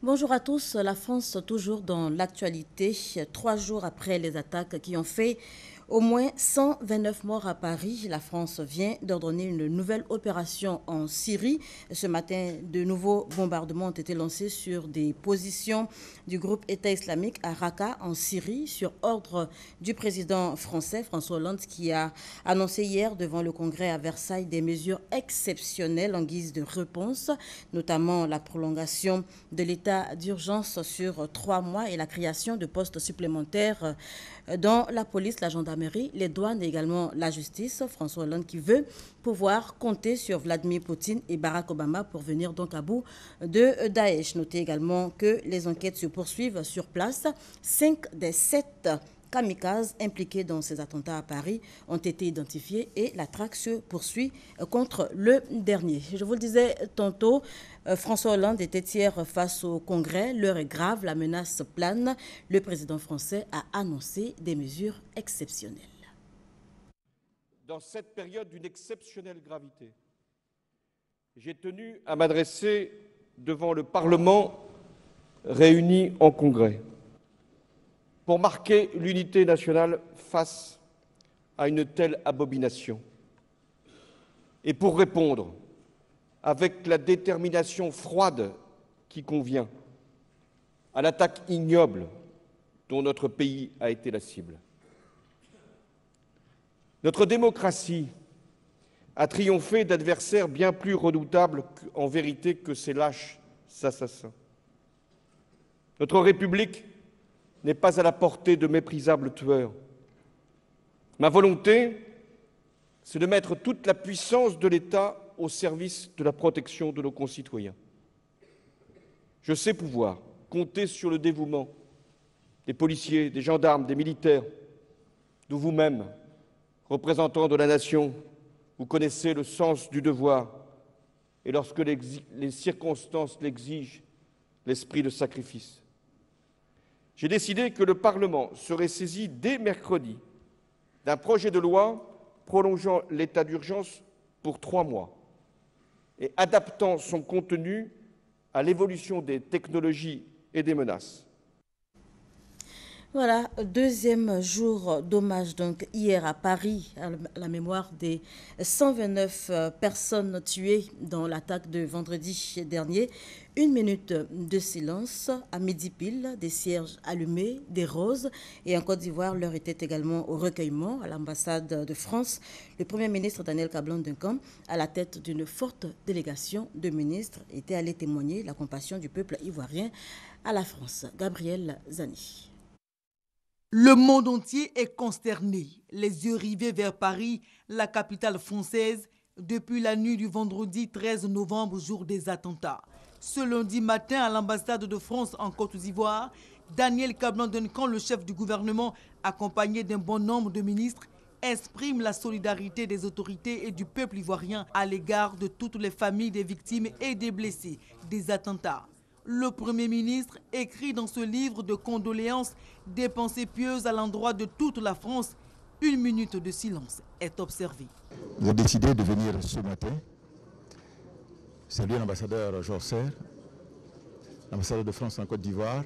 Bonjour à tous. La France toujours dans l'actualité, 3 jours après les attaques qui ont fait au moins 129 morts à Paris. La France vient d'ordonner une nouvelle opération en Syrie. Ce matin, de nouveaux bombardements ont été lancés sur des positions du groupe État islamique à Raqqa en Syrie sur ordre du président français François Hollande qui a annoncé hier devant le Congrès à Versailles des mesures exceptionnelles en guise de réponse, notamment la prolongation de l'état d'urgence sur 3 mois et la création de postes supplémentaires dans la police, la gendarmerie, les douanes et également la justice. François Hollande qui veut pouvoir compter sur Vladimir Poutine et Barack Obama pour venir donc à bout de Daesh. Notez également que les enquêtes se poursuivent sur place. 5 des 7 kamikazes impliqués dans ces attentats à Paris ont été identifiés et la traque se poursuit contre le dernier. Je vous le disais tantôt, François Hollande était hier face au Congrès. L'heure est grave, la menace plane. Le président français a annoncé des mesures exceptionnelles. Dans cette période d'une exceptionnelle gravité, j'ai tenu à m'adresser devant le Parlement réuni en Congrès pour marquer l'unité nationale face à une telle abomination et pour répondre avec la détermination froide qui convient à l'attaque ignoble dont notre pays a été la cible. Notre démocratie a triomphé d'adversaires bien plus redoutables en vérité que ces lâches assassins. Notre République n'est pas à la portée de méprisables tueurs. Ma volonté, c'est de mettre toute la puissance de l'État au service de la protection de nos concitoyens. Je sais pouvoir compter sur le dévouement des policiers, des gendarmes, des militaires, de vous-même, représentants de la nation. Vous connaissez le sens du devoir et, lorsque les circonstances l'exigent, l'esprit de sacrifice. J'ai décidé que le Parlement serait saisi dès mercredi d'un projet de loi prolongeant l'état d'urgence pour 3 mois et adaptant son contenu à l'évolution des technologies et des menaces. Voilà, deuxième jour d'hommage donc hier à Paris à la mémoire des 129 personnes tuées dans l'attaque de vendredi dernier. 1 minute de silence à midi pile, des cierges allumés, des roses. Et en Côte d'Ivoire, l'heure était également au recueillement à l'ambassade de France. Le Premier ministre Daniel Kablan-Duncan, à la tête d'une forte délégation de ministres, était allé témoigner la compassion du peuple ivoirien à la France. Gabriel Zani. Le monde entier est consterné, les yeux rivés vers Paris, la capitale française, depuis la nuit du vendredi 13 novembre, jour des attentats. Ce lundi matin, à l'ambassade de France en Côte d'Ivoire, Daniel Kablan-Duncan, le chef du gouvernement, accompagné d'un bon nombre de ministres, exprime la solidarité des autorités et du peuple ivoirien à l'égard de toutes les familles des victimes et des blessés des attentats. Le Premier ministre écrit dans ce livre de condoléances des pensées pieuses à l'endroit de toute la France. 1 minute de silence est observée. J'ai décidé de venir ce matin saluer l'ambassadeur Georges Serre, l'ambassadeur de France en Côte d'Ivoire,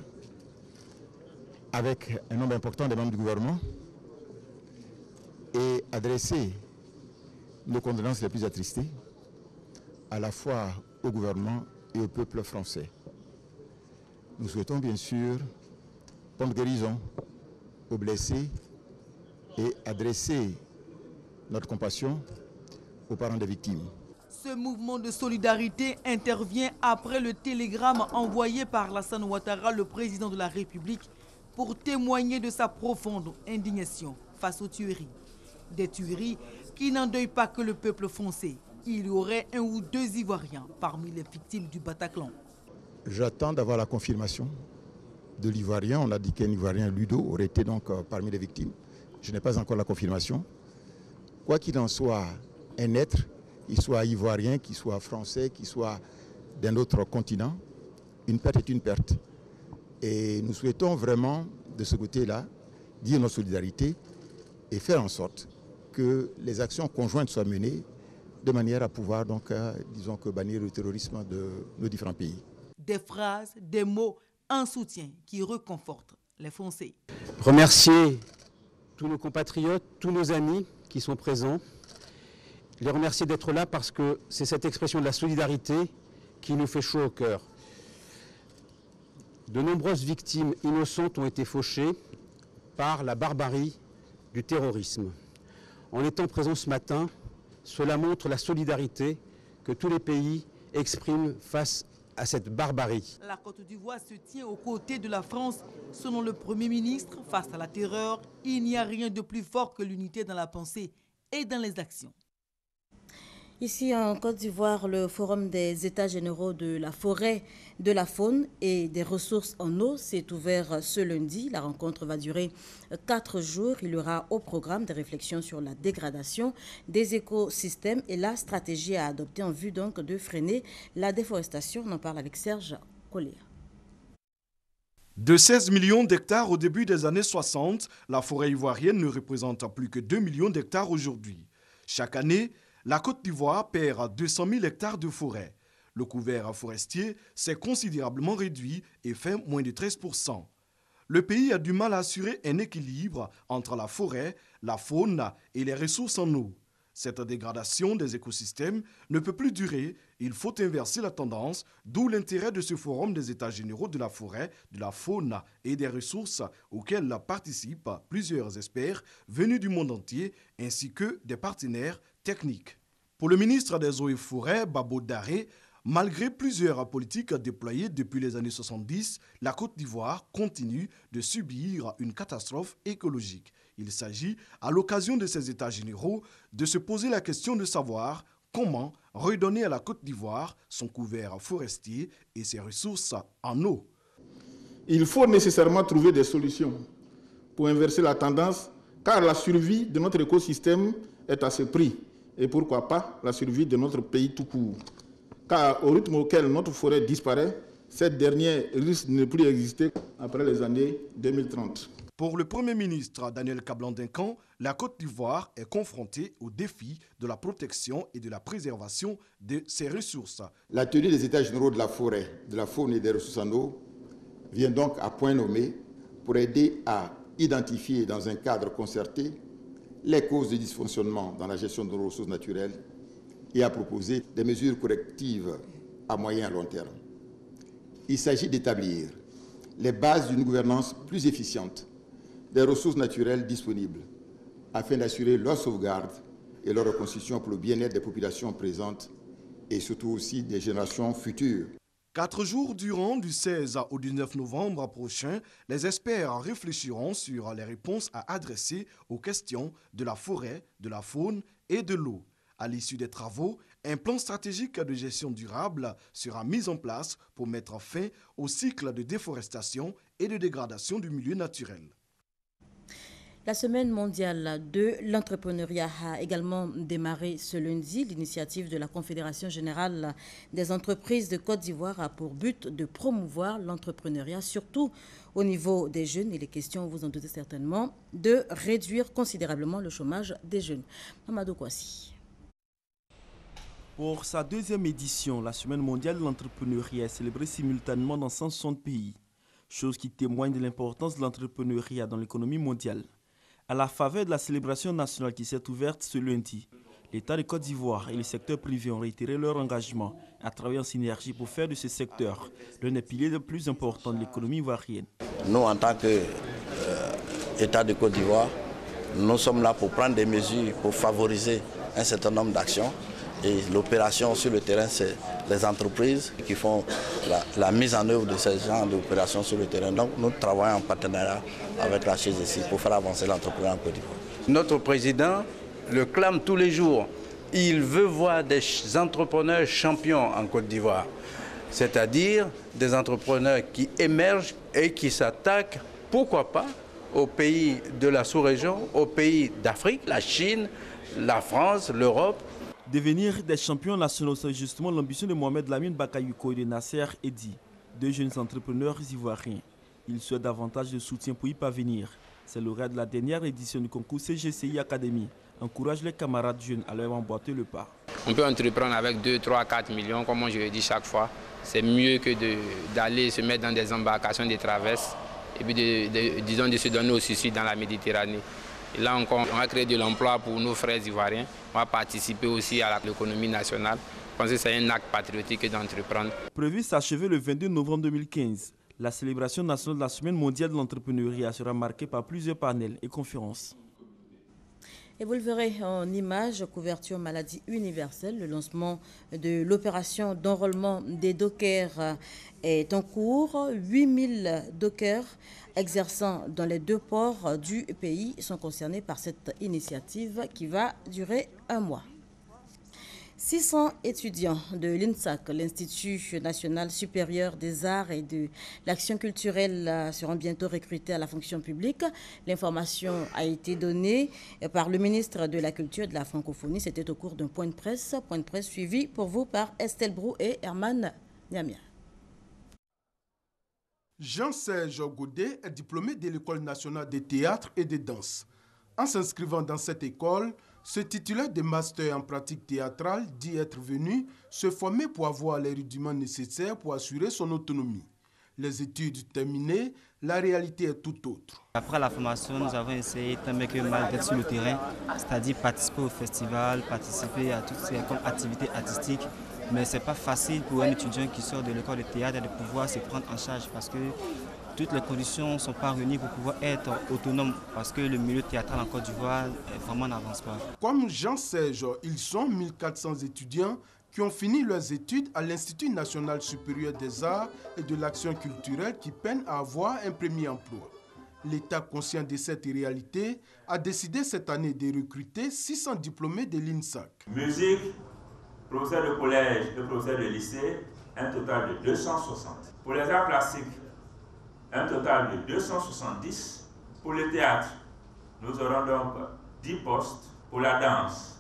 avec un nombre important de membres du gouvernement et adresser nos condoléances les plus attristées à la fois au gouvernement et au peuple français. Nous souhaitons bien sûr prendre guérison aux blessés et adresser notre compassion aux parents des victimes. Ce mouvement de solidarité intervient après le télégramme envoyé par Alassane Ouattara, le président de la République, pour témoigner de sa profonde indignation face aux tueries. Des tueries qui n'endeuillent pas que le peuple français. Il y aurait 1 ou 2 Ivoiriens parmi les victimes du Bataclan. J'attends d'avoir la confirmation de l'Ivoirien. On a dit qu'un Ivoirien, Ludo, aurait été donc parmi les victimes. Je n'ai pas encore la confirmation. Quoi qu'il en soit, un être, qu'il soit ivoirien, qu'il soit français, qu'il soit d'un autre continent, une perte est une perte. Et nous souhaitons vraiment, de ce côté-là, dire notre solidarité et faire en sorte que les actions conjointes soient menées de manière à pouvoir donc, disons que bannir le terrorisme de nos différents pays. des phrases, des mots en soutien qui reconfortent les Français. Remercier tous nos compatriotes, tous nos amis qui sont présents. Les remercier d'être là parce que c'est cette expression de la solidarité qui nous fait chaud au cœur. De nombreuses victimes innocentes ont été fauchées par la barbarie du terrorisme. En étant présents ce matin, cela montre la solidarité que tous les pays expriment face à cette barbarie. La Côte d'Ivoire se tient aux côtés de la France. Selon le Premier ministre, face à la terreur, il n'y a rien de plus fort que l'unité dans la pensée et dans les actions. Ici en Côte d'Ivoire, le Forum des États généraux de la forêt, de la faune et des ressources en eau s'est ouvert ce lundi. La rencontre va durer 4 jours. Il y aura au programme des réflexions sur la dégradation des écosystèmes et la stratégie à adopter en vue donc de freiner la déforestation. On en parle avec Serge Collier. De 16 millions d'hectares au début des années 60, la forêt ivoirienne ne représente plus que 2 millions d'hectares aujourd'hui. Chaque année, la Côte d'Ivoire perd 200 000 hectares de forêt. Le couvert forestier s'est considérablement réduit et fait moins de 13%. Le pays a du mal à assurer un équilibre entre la forêt, la faune et les ressources en eau. Cette dégradation des écosystèmes ne peut plus durer. Il faut inverser la tendance, d'où l'intérêt de ce forum des États généraux de la forêt, de la faune et des ressources auquel participent plusieurs experts venus du monde entier ainsi que des partenaires techniques. Pour le ministre des Eaux et Forêts, Babo Daré, malgré plusieurs politiques déployées depuis les années 70, la Côte d'Ivoire continue de subir une catastrophe écologique. Il s'agit, à l'occasion de ces États généraux, de se poser la question de savoir comment redonner à la Côte d'Ivoire son couvert forestier et ses ressources en eau. Il faut nécessairement trouver des solutions pour inverser la tendance, car la survie de notre écosystème est à ce prix. Et pourquoi pas la survie de notre pays tout court. Car au rythme auquel notre forêt disparaît, cette dernière risque de ne plus exister après les années 2030. Pour le Premier ministre Daniel Kablan-Duncan, la Côte d'Ivoire est confrontée au défi de la protection et de la préservation de ses ressources. La tenue des États généraux de la forêt, de la faune et des ressources en eau vient donc à point nommé pour aider à identifier dans un cadre concerté les causes de dysfonctionnement dans la gestion de nos ressources naturelles et à proposer des mesures correctives à moyen et à long terme. Il s'agit d'établir les bases d'une gouvernance plus efficiente des ressources naturelles disponibles afin d'assurer leur sauvegarde et leur reconstitution pour le bien-être des populations présentes et surtout aussi des générations futures. 4 jours durant, du 16 au 19 novembre prochain, les experts réfléchiront sur les réponses à adresser aux questions de la forêt, de la faune et de l'eau. À l'issue des travaux, un plan stratégique de gestion durable sera mis en place pour mettre fin au cycle de déforestation et de dégradation du milieu naturel. La semaine mondiale de l'entrepreneuriat a également démarré ce lundi. L'initiative de la Confédération générale des entreprises de Côte d'Ivoire a pour but de promouvoir l'entrepreneuriat, surtout au niveau des jeunes. Il est question, vous en doutez certainement, de réduire considérablement le chômage des jeunes. Mamadou Kouassi. Pour sa 2e édition, la Semaine mondiale de l'entrepreneuriat est célébrée simultanément dans 160 pays, chose qui témoigne de l'importance de l'entrepreneuriat dans l'économie mondiale. À la faveur de la célébration nationale qui s'est ouverte ce lundi, l'État de Côte d'Ivoire et le secteur privé ont réitéré leur engagement à travailler en synergie pour faire de ce secteur l'un des piliers les plus importants de l'économie ivoirienne. Nous, en tant qu'État de Côte d'Ivoire, nous sommes là pour prendre des mesures pour favoriser un certain nombre d'actions. Et l'opération sur le terrain, c'est les entreprises qui font la mise en œuvre de ces genres d'opérations sur le terrain. Donc nous travaillons en partenariat avec la CGC pour faire avancer l'entrepreneuriat en Côte d'Ivoire. Notre président le clame tous les jours. Il veut voir des entrepreneurs champions en Côte d'Ivoire, c'est-à-dire des entrepreneurs qui émergent et qui s'attaquent, pourquoi pas, aux pays de la sous-région, aux pays d'Afrique, la Chine, la France, l'Europe. Devenir des champions nationaux, c'est justement l'ambition de Mohamed Lamine Bakayoko et de Nasser Edi, 2 jeunes entrepreneurs ivoiriens. Ils souhaitent davantage de soutien pour y parvenir. C'est le lauréat de la dernière édition du concours CGCI Academy encourage les camarades jeunes à leur emboîter le pas. On peut entreprendre avec 2, 3, 4 millions, comme je le dis chaque fois. C'est mieux que d'aller se mettre dans des embarcations de traverses et puis disons de se donner au suicide dans la Méditerranée. Et là encore, on va créer de l'emploi pour nos frères ivoiriens. On va participer aussi à l'économie nationale. Je pense que c'est un acte patriotique d'entreprendre. Prévu s'achever le 22 novembre 2015, la célébration nationale de la Semaine mondiale de l'entrepreneuriat sera marquée par plusieurs panels et conférences. Et vous le verrez en images, couverture maladie universelle. Le lancement de l'opération d'enrôlement des dockers est en cours. 8000 dockers exerçant dans les 2 ports du pays sont concernés par cette initiative qui va durer 1 mois. 600 étudiants de l'INSAC, l'Institut national supérieur des arts et de l'action culturelle, seront bientôt recrutés à la fonction publique. L'information a été donnée par le ministre de la Culture et de la Francophonie. C'était au cours d'un point de presse suivi pour vous par Estelle Brou et Herman Niamia. Jean-Serge Godet est diplômé de l'École nationale des théâtres et des danses. En s'inscrivant dans cette école, ce titulaire de master en pratique théâtrale dit être venu se former pour avoir les rudiments nécessaires pour assurer son autonomie. Les études terminées, la réalité est tout autre. Après la formation, nous avons essayé tant bien que mal d'être sur le terrain, c'est-à-dire participer au festival, participer à toutes ces activités artistiques. Mais ce n'est pas facile pour un étudiant qui sort de l'école de théâtre de pouvoir se prendre en charge parce que toutes les conditions ne sont pas réunies pour pouvoir être autonome parce que le milieu théâtral en Côte d'Ivoire vraiment n'avance pas. Comme Jean-Serge, ils sont 1400 étudiants qui ont fini leurs études à l'Institut national supérieur des arts et de l'action culturelle qui peinent à avoir un premier emploi. L'État, conscient de cette réalité, a décidé cette année de recruter 600 diplômés de l'INSAC. Musique, professeur de collège et professeur de lycée, un total de 260. Pour les arts plastiques, un total de 270. Pour le théâtre, nous aurons donc 10 postes. Pour la danse,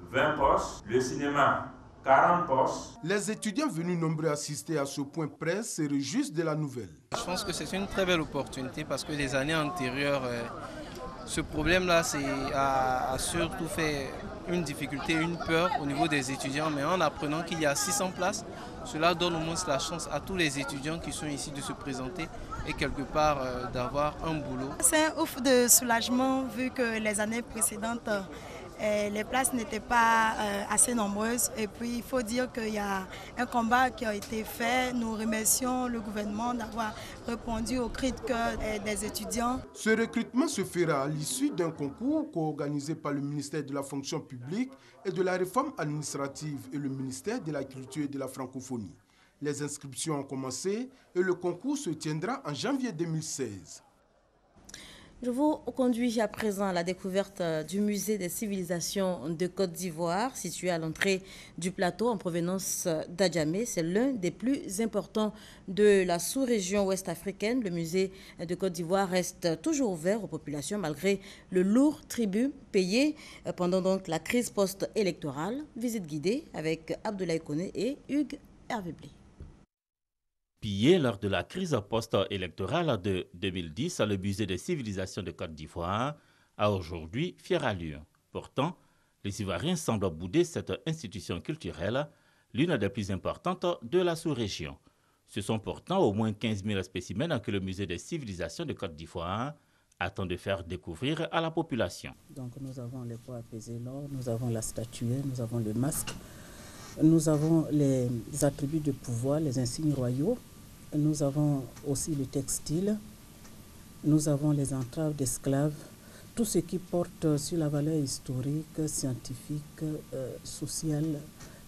20 postes. Le cinéma, 40 postes. Les étudiants venus nombreux assister à ce point presse se réjouissent de la nouvelle. Je pense que c'est une très belle opportunité parce que les années antérieures, ce problème-là a surtout fait une difficulté, une peur au niveau des étudiants. Mais en apprenant qu'il y a 600 places, cela donne au moins la chance à tous les étudiants qui sont ici de se présenter et quelque part d'avoir un boulot. C'est un ouf de soulagement vu que les années précédentes, les places n'étaient pas assez nombreuses. Et puis il faut dire qu'il y a un combat qui a été fait. Nous remercions le gouvernement d'avoir répondu aux cris de cœur des étudiants. Ce recrutement se fera à l'issue d'un concours co-organisé par le ministère de la fonction publique et de la réforme administrative et le ministère de la culture et de la francophonie. Les inscriptions ont commencé et le concours se tiendra en janvier 2016. Je vous conduis à présent à la découverte du musée des civilisations de Côte d'Ivoire, situé à l'entrée du plateau en provenance d'Adjamé. C'est l'un des plus importants de la sous-région ouest africaine. Le musée de Côte d'Ivoire reste toujours ouvert aux populations malgré le lourd tribut payé pendant donc la crise post-électorale. Visite guidée avec Abdoulaye Koné et Hugues Hervé-Blé. Pillé lors de la crise post-électorale de 2010, le musée des civilisations de Côte d'Ivoire a aujourd'hui fière allure. Pourtant, les Ivoiriens semblent bouder cette institution culturelle, l'une des plus importantes de la sous-région. Ce sont pourtant au moins 15 000 spécimens que le musée des civilisations de Côte d'Ivoire attend de faire découvrir à la population. Donc nous avons les poids pesés l'or, nous avons la statuette, nous avons le masque. Nous avons les attributs de pouvoir, les insignes royaux. Nous avons aussi le textile. Nous avons les entraves d'esclaves. Tout ce qui porte sur la valeur historique, scientifique, sociale,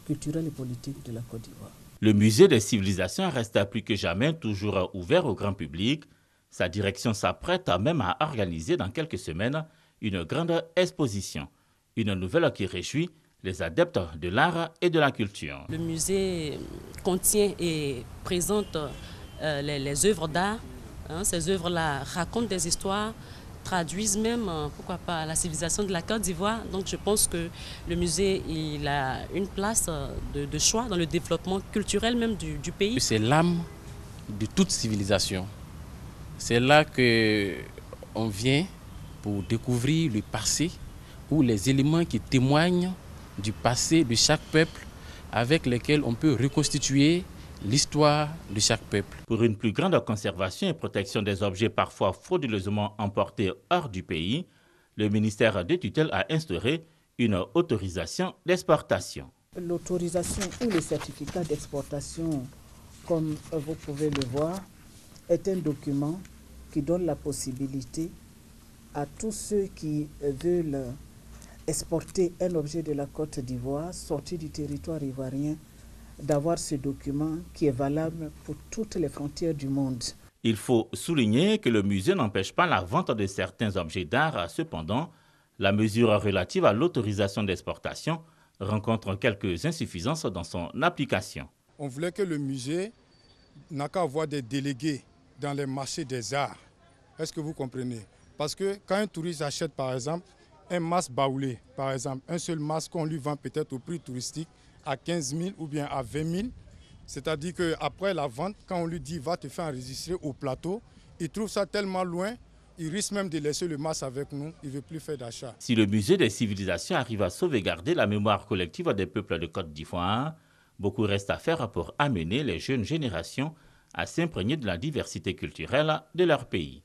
culturelle et politique de la Côte d'Ivoire. Le musée des civilisations reste plus que jamais toujours ouvert au grand public. Sa direction s'apprête même à organiser dans quelques semaines une grande exposition. Une nouvelle qui réjouit les adeptes de l'art et de la culture. Le musée contient et présente les œuvres d'art. Ces œuvres-là racontent des histoires, traduisent même, pourquoi pas, la civilisation de la Côte d'Ivoire. Donc je pense que le musée il a une place de choix dans le développement culturel même du pays. C'est l'âme de toute civilisation. C'est là qu'on vient pour découvrir le passé ou les éléments qui témoignent du passé de chaque peuple avec lesquels on peut reconstituer l'histoire de chaque peuple. Pour une plus grande conservation et protection des objets parfois frauduleusement emportés hors du pays, le ministère de tutelle a instauré une autorisation d'exportation. L'autorisation ou le certificat d'exportation, comme vous pouvez le voir, est un document qui donne la possibilité à tous ceux qui veulent exporter un objet de la Côte d'Ivoire sorti du territoire ivoirien d'avoir ce document qui est valable pour toutes les frontières du monde. Il faut souligner que le musée n'empêche pas la vente de certains objets d'art. Cependant, la mesure relative à l'autorisation d'exportation rencontre quelques insuffisances dans son application. On voulait que le musée n'a qu'à avoir des délégués dans les marchés des arts. Est-ce que vous comprenez? Parce que quand un touriste achète par exemple un masque baoulé, par exemple, un seul masque qu'on lui vend peut-être au prix touristique à 15 000 ou bien à 20 000, c'est-à-dire qu'après la vente, quand on lui dit va te faire enregistrer au plateau, il trouve ça tellement loin, il risque même de laisser le masque avec nous, il ne veut plus faire d'achat. Si le musée des civilisations arrive à sauvegarder la mémoire collective des peuples de Côte d'Ivoire, beaucoup reste à faire pour amener les jeunes générations à s'imprégner de la diversité culturelle de leur pays.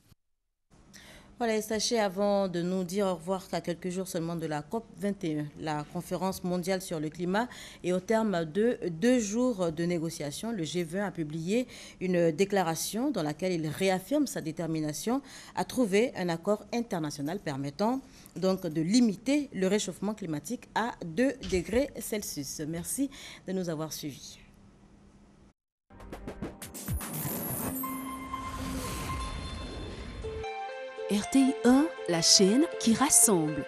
Voilà, et sachez avant de nous dire au revoir qu'à quelques jours seulement de la COP21, la conférence mondiale sur le climat, et au terme de 2 jours de négociations, le G20 a publié une déclaration dans laquelle il réaffirme sa détermination à trouver un accord international permettant donc de limiter le réchauffement climatique à 2 degrés Celsius. Merci de nous avoir suivis. RTI 1, la chaîne qui rassemble.